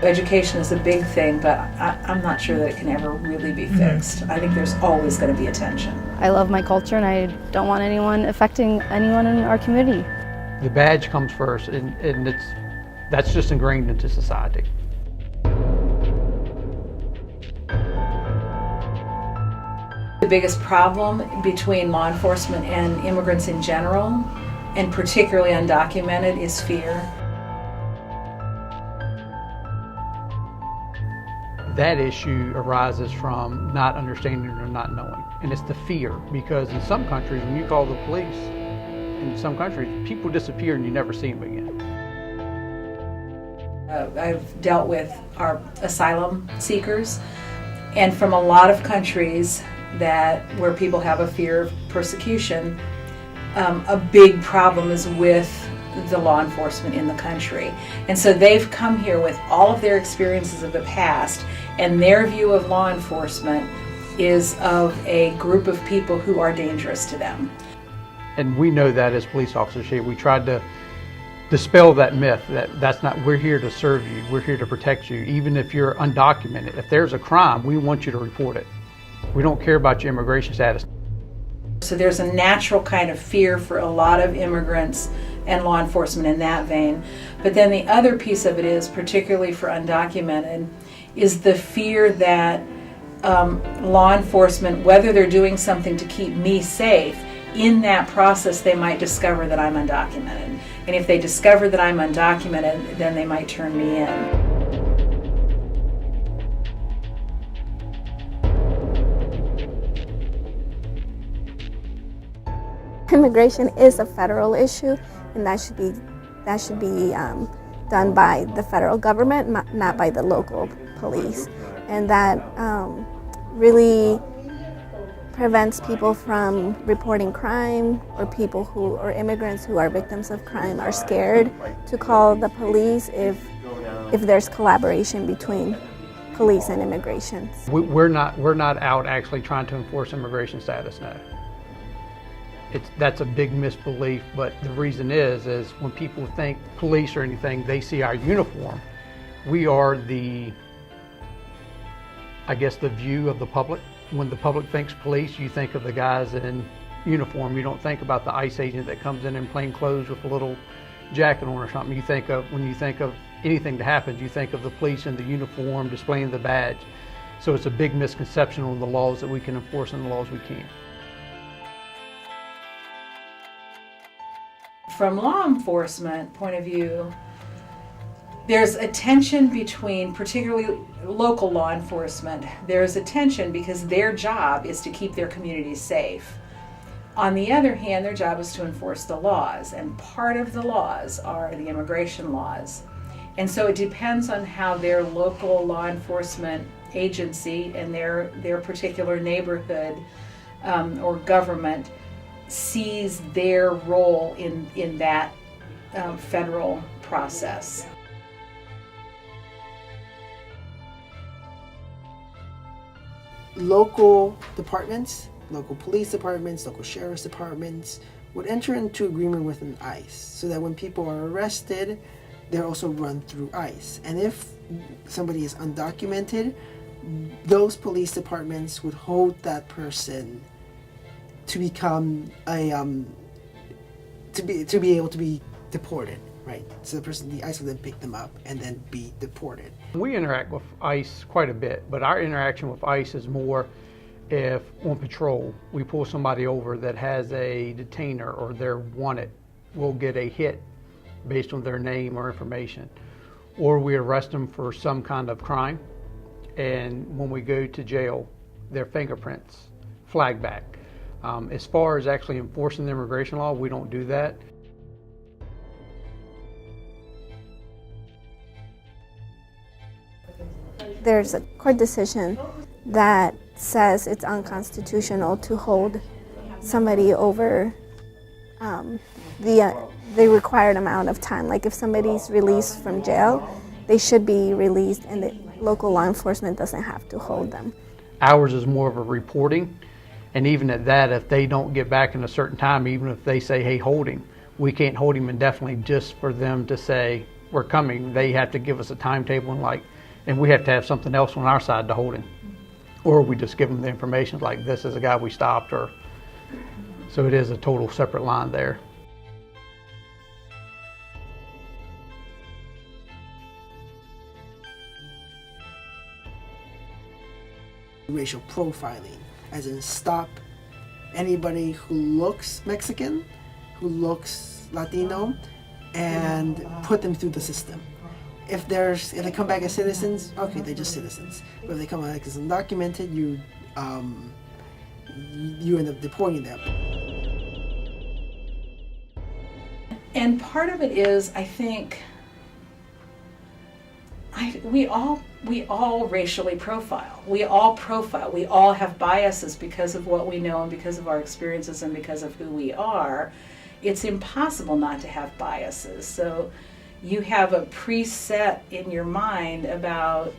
Education is a big thing, but I'm not sure that it can ever really be fixed. I think there's always going to be a tension. I love my culture and I don't want anyone affecting anyone in our community. The badge comes first, and that's just ingrained into society. The biggest problem between law enforcement and immigrants in general, and particularly undocumented, is fear. That issue arises from not understanding or not knowing, and it's the fear, because in some countries, when you call the police, in some countries, people disappear and you never see them again. I've dealt with our asylum seekers, and from a lot of countries where people have a fear of persecution, a big problem is with the law enforcement in the country. And so they've come here with all of their experiences of the past, and their view of law enforcement is of a group of people who are dangerous to them. And we know that as police officers here. We tried to dispel that myth that's not, we're here to serve you, we're here to protect you, even if you're undocumented. If there's a crime, we want you to report it. We don't care about your immigration status. So there's a natural kind of fear for a lot of immigrants and law enforcement in that vein. But then the other piece of it is, particularly for undocumented, is the fear that law enforcement, whether they're doing something to keep me safe, in that process they might discover that I'm undocumented. And if they discover that I'm undocumented, then they might turn me in. Immigration is a federal issue, and that should be done by the federal government, not by the local police, and that really prevents people from reporting crime, or immigrants who are victims of crime are scared to call the police if there's collaboration between police and immigration. We're not out actually trying to enforce immigration status now. That's a big misbelief, but the reason is when people think police or anything, they see our uniform. We are the view of the public. When the public thinks police, you think of the guys in uniform. You don't think about the ICE agent that comes in plain clothes with a little jacket on or something. When you think of anything that happens, you think of the police in the uniform displaying the badge. So it's a big misconception on the laws that we can enforce and the laws we can't. From law enforcement point of view, there's a tension between, particularly local law enforcement, there's a tension because their job is to keep their communities safe. On the other hand, their job is to enforce the laws, and part of the laws are the immigration laws. And so it depends on how their local law enforcement agency and their particular neighborhood or government sees their role in that federal process. Local departments, local police departments, local sheriff's departments would enter into agreement with an ICE so that when people are arrested, they're also run through ICE. And if somebody is undocumented, those police departments would hold that person to become to be able to be deported, right? So the ICE will then pick them up and then be deported. We interact with ICE quite a bit, but our interaction with ICE is more if on patrol we pull somebody over that has a detainer or they're wanted, we'll get a hit based on their name or information. Or we arrest them for some kind of crime, and when we go to jail, their fingerprints flag back. As far as actually enforcing the immigration law, we don't do that. There's a court decision that says it's unconstitutional to hold somebody over the required amount of time. Like if somebody's released from jail, they should be released and the local law enforcement doesn't have to hold them. Ours is more of a reporting. And even at that, if they don't get back in a certain time, even if they say, hey, hold him, we can't hold him indefinitely just for them to say, we're coming, they have to give us a timetable and we have to have something else on our side to hold him. Or we just give them the information like this is a guy we stopped, or so it is a total separate line there. Racial profiling, as in stop anybody who looks Mexican, who looks Latino, and put them through the system. If they come back as citizens, okay, they're just citizens. But if they come back as undocumented, you end up deporting them. And part of it is, I think, we all racially profile. We all profile. We all have biases because of what we know and because of our experiences and because of who we are. It's impossible not to have biases. So you have a preset in your mind about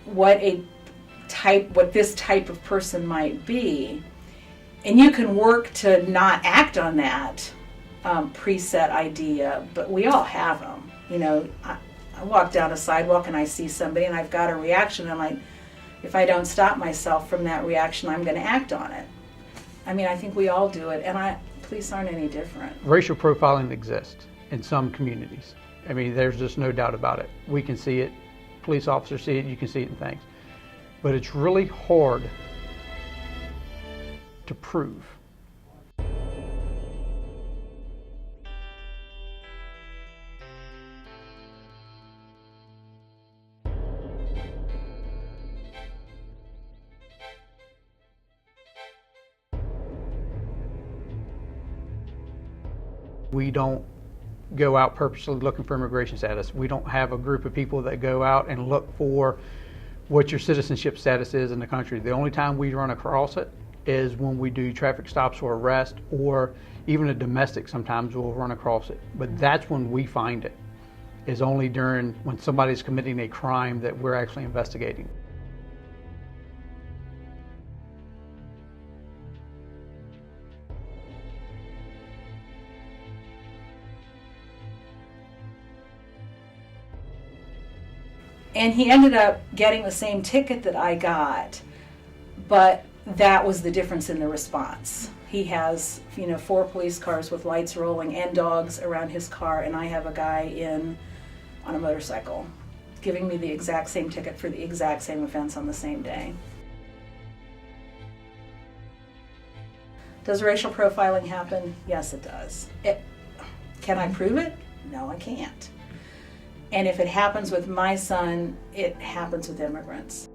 what this type of person might be, and you can work to not act on that preset idea. But we all have them. You know, I walk down a sidewalk and I see somebody and I've got a reaction. And I'm like, if I don't stop myself from that reaction, I'm going to act on it. I mean, I think we all do it, and police aren't any different. Racial profiling exists in some communities. I mean, there's just no doubt about it. We can see it, police officers see it, you can see it in things. But it's really hard to prove. We don't go out purposely looking for immigration status. We don't have a group of people that go out and look for what your citizenship status is in the country. The only time we run across it is when we do traffic stops or arrest, or even a domestic, sometimes we'll run across it. But that's when we find it, is only during when somebody's committing a crime that we're actually investigating. And he ended up getting the same ticket that I got, but that was the difference in the response. He has, 4 police cars with lights rolling and dogs around his car, and I have a guy on a motorcycle giving me the exact same ticket for the exact same offense on the same day. Does racial profiling happen? Yes, it does. Can I prove it? No, I can't. And if it happens with my son, it happens with immigrants.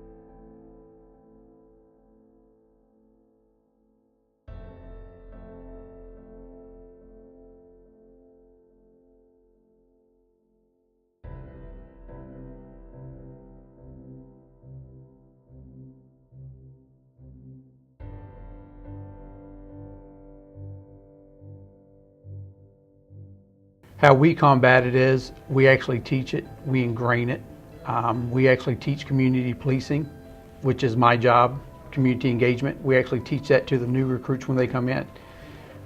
How we combat it is we actually teach it, we ingrain it. We actually teach community policing, which is my job, community engagement. We actually teach that to the new recruits when they come in.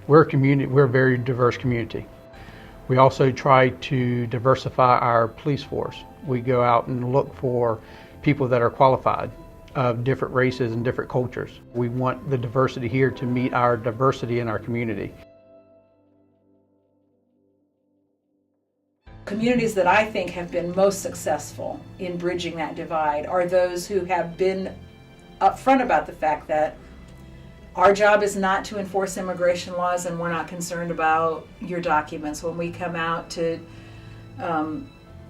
We're a very diverse community. We also try to diversify our police force. We go out and look for people that are qualified of different races and different cultures. We want the diversity here to meet our diversity in our community. Communities that I think have been most successful in bridging that divide are those who have been upfront about the fact that our job is not to enforce immigration laws, and we're not concerned about your documents. When we come out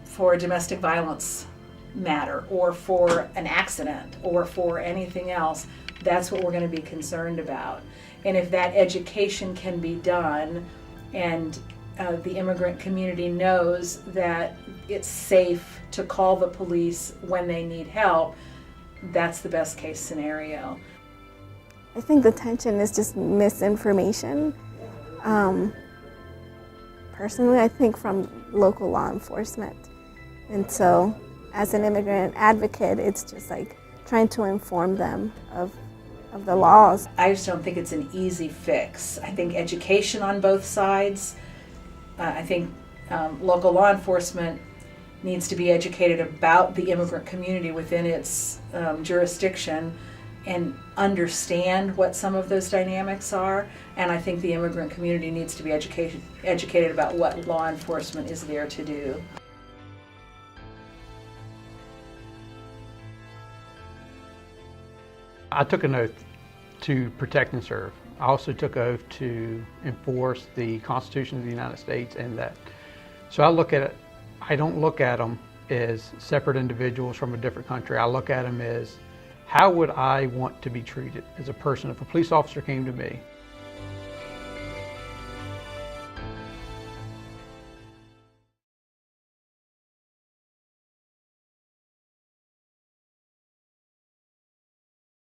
for a domestic violence matter, or for an accident, or for anything else, that's what we're going to be concerned about. And if that education can be done, and the immigrant community knows that it's safe to call the police when they need help, that's the best case scenario. I think the tension is just misinformation. Personally, I think from local law enforcement. And so as an immigrant advocate, it's just like trying to inform them of the laws. I just don't think it's an easy fix. I think education on both sides. I think local law enforcement needs to be educated about the immigrant community within its jurisdiction and understand what some of those dynamics are. And I think the immigrant community needs to be educated about what law enforcement is there to do. I took an oath to protect and serve. I also took an oath to enforce the Constitution of the United States and that. So I look at it, I don't look at them as separate individuals from a different country. I look at them as, how would I want to be treated as a person if a police officer came to me